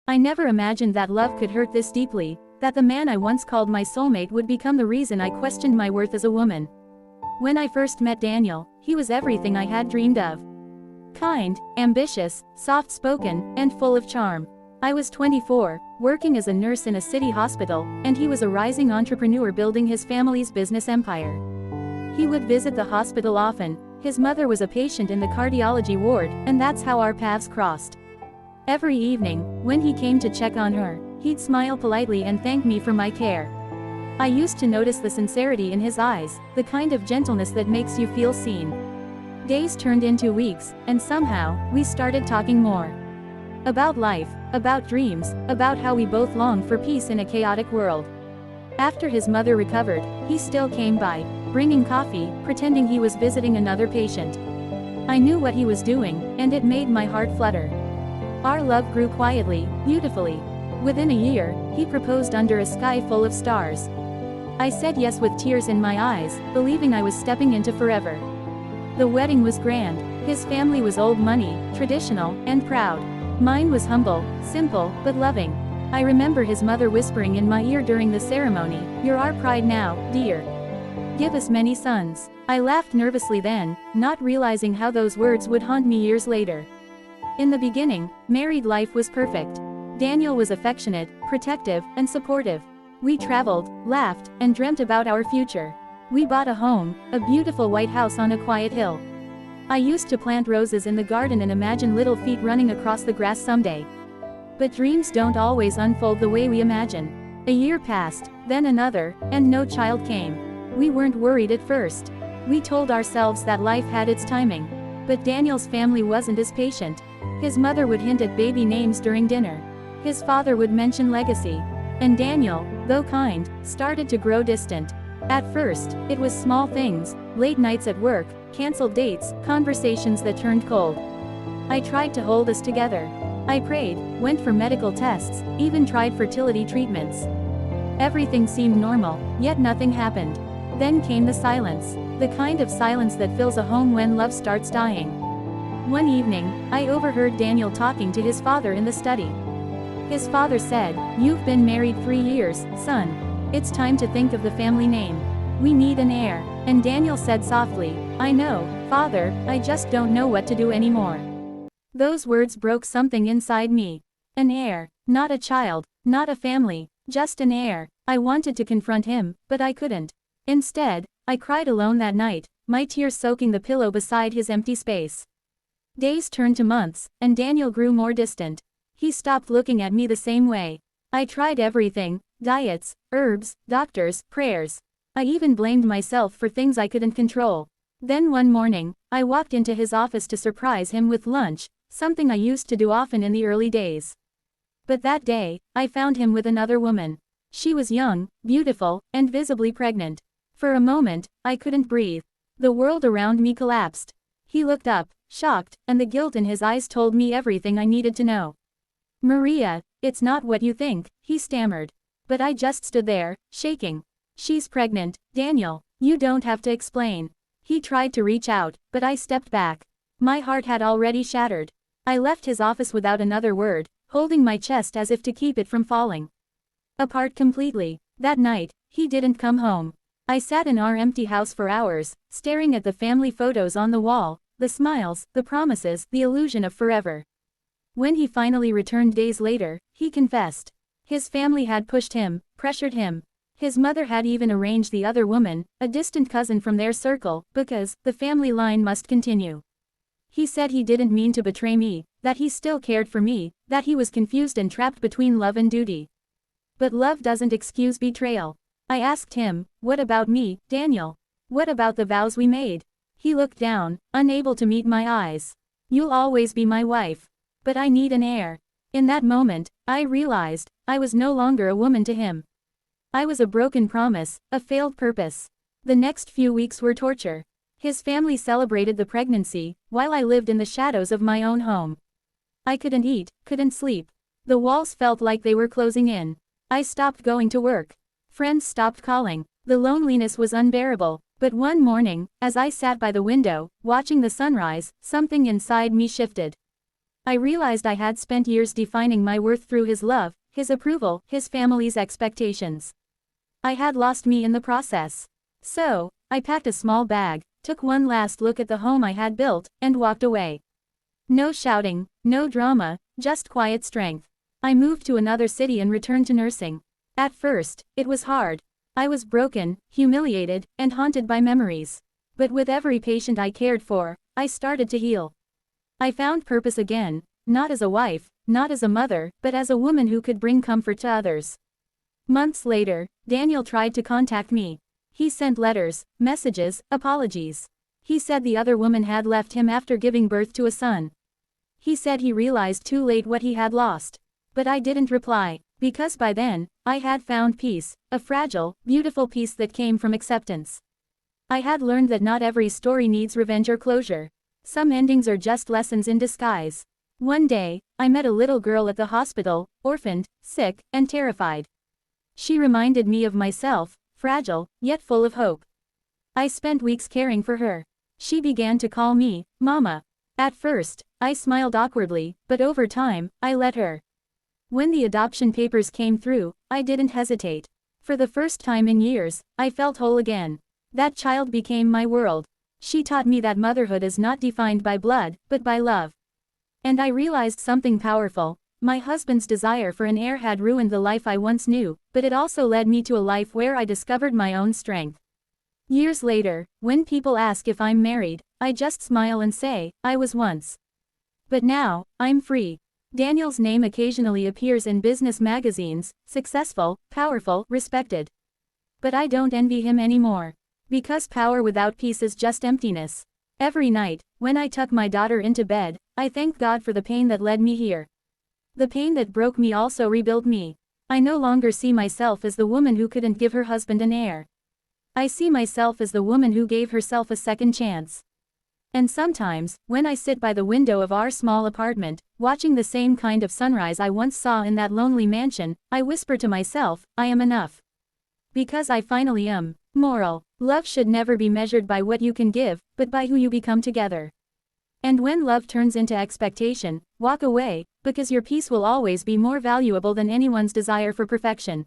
I never imagined that love could hurt this deeply, that the man I once called my soulmate would become the reason I questioned my worth as a woman. When I first met Daniel, he was everything I had dreamed of. Kind, ambitious, soft-spoken, and full of charm. I was 24, working as a nurse in a city hospital, and he was a rising entrepreneur building his family's business empire. He would visit the hospital often. His mother was a patient in the cardiology ward, and that's how our paths crossed. Every evening, when he came to check on her, he'd smile politely and thank me for my care. I used to notice the sincerity in his eyes, the kind of gentleness that makes you feel seen. Days turned into weeks, and somehow, we started talking more. About life, about dreams, about how we both longed for peace in a chaotic world. After his mother recovered, he still came by, bringing coffee, pretending he was visiting another patient. I knew what he was doing, and it made my heart flutter. Our love grew quietly, beautifully. Within a year, he proposed under a sky full of stars. I said yes with tears in my eyes, believing I was stepping into forever. The wedding was grand. His family was old money, traditional, and proud. Mine was humble, simple, but loving. I remember his mother whispering in my ear during the ceremony, "You're our pride now, dear. Give us many sons." I laughed nervously then, not realizing how those words would haunt me years later. In the beginning, married life was perfect. Daniel was affectionate, protective, and supportive. We traveled, laughed, and dreamt about our future. We bought a home, a beautiful white house on a quiet hill. I used to plant roses in the garden and imagine little feet running across the grass someday. But dreams don't always unfold the way we imagine. A year passed, then another, and no child came. We weren't worried at first. We told ourselves that life had its timing. But Daniel's family wasn't as patient. His mother would hint at baby names during dinner. His father would mention legacy. And Daniel, though kind, started to grow distant. At first, it was small things, late nights at work, canceled dates, conversations that turned cold. I tried to hold us together. I prayed, went for medical tests, even tried fertility treatments. Everything seemed normal, yet nothing happened. Then came the silence, the kind of silence that fills a home when love starts dying. One evening, I overheard Daniel talking to his father in the study. His father said, "You've been married 3 years, son. It's time to think of the family name. We need an heir." And Daniel said softly, "I know, father, I just don't know what to do anymore." Those words broke something inside me. An heir, not a child, not a family, just an heir. I wanted to confront him, but I couldn't. Instead, I cried alone that night, my tears soaking the pillow beside his empty space. Days turned to months, and Daniel grew more distant. He stopped looking at me the same way. I tried everything, diets, herbs, doctors, prayers. I even blamed myself for things I couldn't control. Then one morning, I walked into his office to surprise him with lunch, something I used to do often in the early days. But that day, I found him with another woman. She was young, beautiful, and visibly pregnant. For a moment, I couldn't breathe. The world around me collapsed. He looked up, shocked, and the guilt in his eyes told me everything I needed to know. "Maria, it's not what you think," he stammered. But I just stood there, shaking. "She's pregnant, Daniel. You don't have to explain." He tried to reach out, but I stepped back. My heart had already shattered. I left his office without another word, holding my chest as if to keep it from falling apart completely. That night, he didn't come home. I sat in our empty house for hours, staring at the family photos on the wall, the smiles, the promises, the illusion of forever. When he finally returned days later, he confessed. His family had pushed him, pressured him. His mother had even arranged the other woman, a distant cousin from their circle, because the family line must continue. He said he didn't mean to betray me, that he still cared for me, that he was confused and trapped between love and duty. But love doesn't excuse betrayal. I asked him, "What about me, Daniel? What about the vows we made?" He looked down, unable to meet my eyes. "You'll always be my wife. But I need an heir." In that moment, I realized, I was no longer a woman to him. I was a broken promise, a failed purpose. The next few weeks were torture. His family celebrated the pregnancy, while I lived in the shadows of my own home. I couldn't eat, couldn't sleep. The walls felt like they were closing in. I stopped going to work. Friends stopped calling. The loneliness was unbearable. But one morning, as I sat by the window, watching the sunrise, something inside me shifted. I realized I had spent years defining my worth through his love, his approval, his family's expectations. I had lost me in the process. So, I packed a small bag, took one last look at the home I had built, and walked away. No shouting, no drama, just quiet strength. I moved to another city and returned to nursing. At first, it was hard. I was broken, humiliated, and haunted by memories. But with every patient I cared for, I started to heal. I found purpose again, not as a wife, not as a mother, but as a woman who could bring comfort to others. Months later, Daniel tried to contact me. He sent letters, messages, apologies. He said the other woman had left him after giving birth to a son. He said he realized too late what he had lost. But I didn't reply, because by then, I had found peace, a fragile, beautiful peace that came from acceptance. I had learned that not every story needs revenge or closure. Some endings are just lessons in disguise. One day, I met a little girl at the hospital, orphaned, sick, and terrified. She reminded me of myself, fragile, yet full of hope. I spent weeks caring for her. She began to call me, Mama. At first, I smiled awkwardly, but over time, I let her. When the adoption papers came through, I didn't hesitate. For the first time in years, I felt whole again. That child became my world. She taught me that motherhood is not defined by blood, but by love. And I realized something powerful. My husband's desire for an heir had ruined the life I once knew, but it also led me to a life where I discovered my own strength. Years later, when people ask if I'm married, I just smile and say, I was once. But now, I'm free. Daniel's name occasionally appears in business magazines, successful, powerful, respected. But I don't envy him anymore. Because power without peace is just emptiness. Every night, when I tuck my daughter into bed, I thank God for the pain that led me here. The pain that broke me also rebuilt me. I no longer see myself as the woman who couldn't give her husband an heir. I see myself as the woman who gave herself a second chance. And sometimes, when I sit by the window of our small apartment, watching the same kind of sunrise I once saw in that lonely mansion, I whisper to myself, I am enough. Because I finally am. Moral: love should never be measured by what you can give, but by who you become together. And when love turns into expectation, walk away, because your peace will always be more valuable than anyone's desire for perfection.